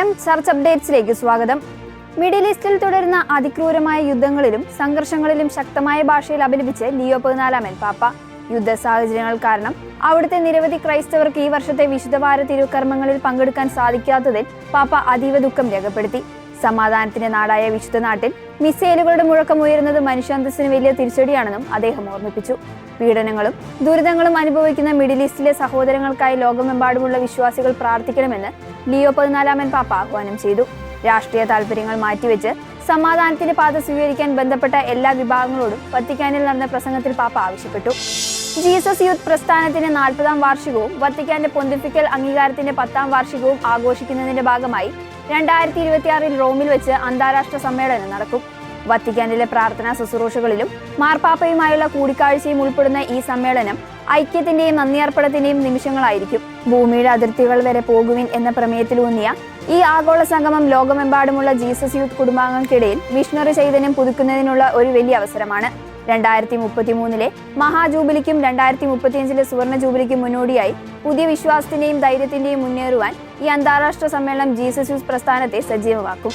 നമസ്കാരം, ചർച്ച് അപ്ഡേറ്റ്സിലേക്ക് സ്വാഗതം. മിഡിൽ ഈസ്റ്റിൽ തുടരുന്ന അതിക്രൂരമായ യുദ്ധങ്ങളിലും സംഘർഷങ്ങളിലും ശക്തമായ ഭാഷയിൽ അപലപിച്ച് ലിയോ 14 പാപ്പ. യുദ്ധ സാഹചര്യങ്ങൾ കാരണം അവിടുത്തെ നിരവധി ക്രൈസ്തവർക്ക് ഈ വർഷത്തെ വിശുദ്ധവാര തിരുക്കർമ്മങ്ങളിൽ പങ്കെടുക്കാൻ സാധിക്കാത്തതിൽ പാപ്പ അതീവ ദുഃഖം രേഖപ്പെടുത്തി. സമാധാനത്തിന്റെ നാടായ വിശുദ്ധ നാട്ടിൽ മിസൈലുകളുടെ മുഴക്കം ഉയരുന്നത് മനുഷ്യാന്തസ്സിന് വലിയ തിരിച്ചടിയാണെന്നും അദ്ദേഹം ഓർമ്മിപ്പിച്ചു. പീഡനങ്ങളും ദുരിതങ്ങളും അനുഭവിക്കുന്ന മിഡിൽ ഈസ്റ്റിലെ സഹോദരങ്ങൾക്കായി ലോകമെമ്പാടുമുള്ള വിശ്വാസികൾ പ്രാർത്ഥിക്കണമെന്ന് ലിയോ 14 പാപ്പ ആഹ്വാനം ചെയ്തു. രാഷ്ട്രീയ താൽപര്യങ്ങൾ മാറ്റിവെച്ച് സമാധാനത്തിന്റെ പാത സ്വീകരിക്കാൻ ബന്ധപ്പെട്ട എല്ലാ വിഭാഗങ്ങളോടും വത്തിക്കാനിൽ നടന്ന പ്രസംഗത്തിൽ പാപ്പ ആവശ്യപ്പെട്ടു. ജീസസ് യൂത്ത് പ്രസ്ഥാനത്തിന്റെ 40ാം വാർഷികവും വത്തിക്കാന്റെ പൊന്തിഫിക്കൽ അംഗീകാരത്തിന്റെ 10ാം വാർഷികവും ആഘോഷിക്കുന്നതിന്റെ ഭാഗമായി 2026 റോമിൽ വെച്ച് അന്താരാഷ്ട്ര സമ്മേളനം നടക്കും. വത്തിക്കാനിലെ പ്രാർത്ഥനാ ശുശ്രൂഷകളിലും മാർപ്പാപ്പയുമായുള്ള കൂടിക്കാഴ്ചയും ഉൾപ്പെടുന്ന ഈ സമ്മേളനം ഐക്യത്തിന്റെയും നന്ദിയർപ്പണത്തിന്റെയും നിമിഷങ്ങളായിരിക്കും. ഭൂമിയുടെ അതിർത്തികൾ വരെ പോകുവിൻ എന്ന പ്രമേയത്തിലൂന്നിയ ഈ ആഗോള സംഗമം ലോകമെമ്പാടുമുള്ള ജീസസ് യൂത്ത് കുടുംബാംഗങ്ങൾക്കിടയിൽ മിഷണറി ചൈതന്യം പുതുക്കുന്നതിനുള്ള ഒരു വലിയ അവസരമാണ്. 2033 മഹാജൂബിലിക്കും 2035 സുവർണ ജൂബിലിക്കും മുന്നോടിയായി പുതിയ വിശ്വാസത്തിന്റെയും ധൈര്യത്തിന്റെയും മുന്നേറുവാൻ ഈ അന്താരാഷ്ട്ര സമ്മേളനം ജീസസ് യൂത്ത് പ്രസ്ഥാനത്തെ സജീവമാക്കും.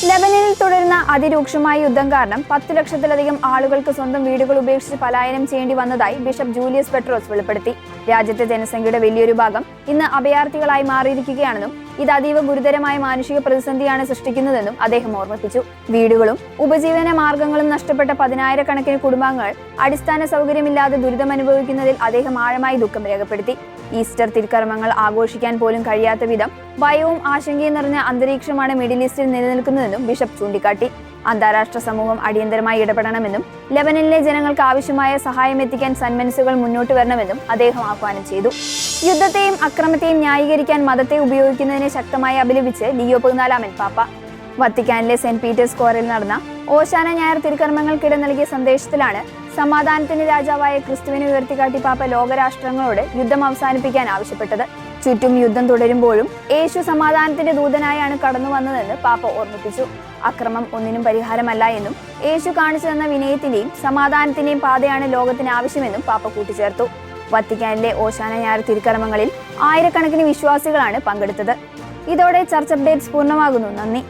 ലെബനനിൽ തുടരുന്ന അതിരൂക്ഷമായ യുദ്ധം കാരണം 10 ലക്ഷത്തിലധികം ആളുകൾക്ക് സ്വന്തം വീടുകൾ ഉപേക്ഷിച്ച് പലായനം ചെയ്യേണ്ടി വന്നതായി ബിഷപ്പ് ജൂലിയസ് പെട്രോസ് വെളിപ്പെടുത്തി. രാജ്യത്തെ ജനസംഖ്യയുടെ വലിയൊരു ഭാഗം ഇന്ന് അഭയാർത്ഥികളായി മാറിയിരിക്കുകയാണെന്നും ഇത് അതീവ ഗുരുതരമായ മാനുഷിക പ്രതിസന്ധിയാണ് സൃഷ്ടിക്കുന്നതെന്നും അദ്ദേഹം ഓർമ്മിപ്പിച്ചു. വീടുകളും ഉപജീവന മാർഗങ്ങളും നഷ്ടപ്പെട്ട 10,000-കണക്കിന് കുടുംബാംഗങ്ങൾ അടിസ്ഥാന സൗകര്യമില്ലാതെ ദുരിതമനുഭവിക്കുന്നതിൽ അദ്ദേഹം ആഴമായി ദുഃഖം രേഖപ്പെടുത്തി. ഈസ്റ്റർ തിരുക്കർമ്മങ്ങൾ ആഘോഷിക്കാൻ പോലും കഴിയാത്ത വിധം ഭയവും ആശങ്കയും നിറഞ്ഞ അന്തരീക്ഷമാണ് മിഡിൽ ഈസ്റ്റിൽ നിലനിൽക്കുന്നതെന്നും ബിഷപ്പ് ചൂണ്ടിക്കാട്ടി. അന്താരാഷ്ട്ര സമൂഹം അടിയന്തരമായി ഇടപെടണമെന്നും ലെബനനിലെ ജനങ്ങൾക്ക് ആവശ്യമായ സഹായം എത്തിക്കാൻ സന്മനസ്സുകൾ മുന്നോട്ട് വരണമെന്നും അദ്ദേഹം ആഹ്വാനം ചെയ്തു. യുദ്ധത്തെയും അക്രമത്തെയും ന്യായീകരിക്കാൻ മതത്തെ ഉപയോഗിക്കുന്നതിനെ ശക്തമായി അപലപിച്ച് ലിയോ 14 പാപ്പ. വത്തിക്കാനിലെ സെന്റ് പീറ്റേഴ്സ് സ്ക്വയറിൽ നടന്ന ഓശാന ഞായർ തിരുക്കർമ്മങ്ങൾക്കിടെ നൽകിയ സന്ദേശത്തിലാണ് സമാധാനത്തിന്റെ രാജാവായ ക്രിസ്തുവിനെ ഉയർത്തിക്കാട്ടി പാപ്പ ലോകരാഷ്ട്രങ്ങളോട് യുദ്ധം അവസാനിപ്പിക്കാൻ ആവശ്യപ്പെട്ടത്. ചുറ്റും യുദ്ധം തുടരുമ്പോഴും യേശു സമാധാനത്തിന്റെ ദൂതനായാണ് കടന്നു വന്നതെന്ന് പാപ്പ ഓർമ്മിപ്പിച്ചു. അക്രമം ഒന്നിനും പരിഹാരമല്ല എന്നും യേശു കാണിച്ചു തന്ന വിനയത്തിന്റെയും സമാധാനത്തിന്റെയും പാതയാണ് ലോകത്തിന് ആവശ്യമെന്നും പാപ്പ കൂട്ടിച്ചേർത്തു. വത്തിക്കാനിലെ ഓശാന ഞായർ തിരുക്കർമ്മങ്ങളിൽ ആയിരക്കണക്കിന് വിശ്വാസികളാണ് പങ്കെടുത്തത്. ഇതോടെ ചർച്ച് അപ്ഡേറ്റ്സ് പൂർണ്ണമാകുന്നു. നന്ദി.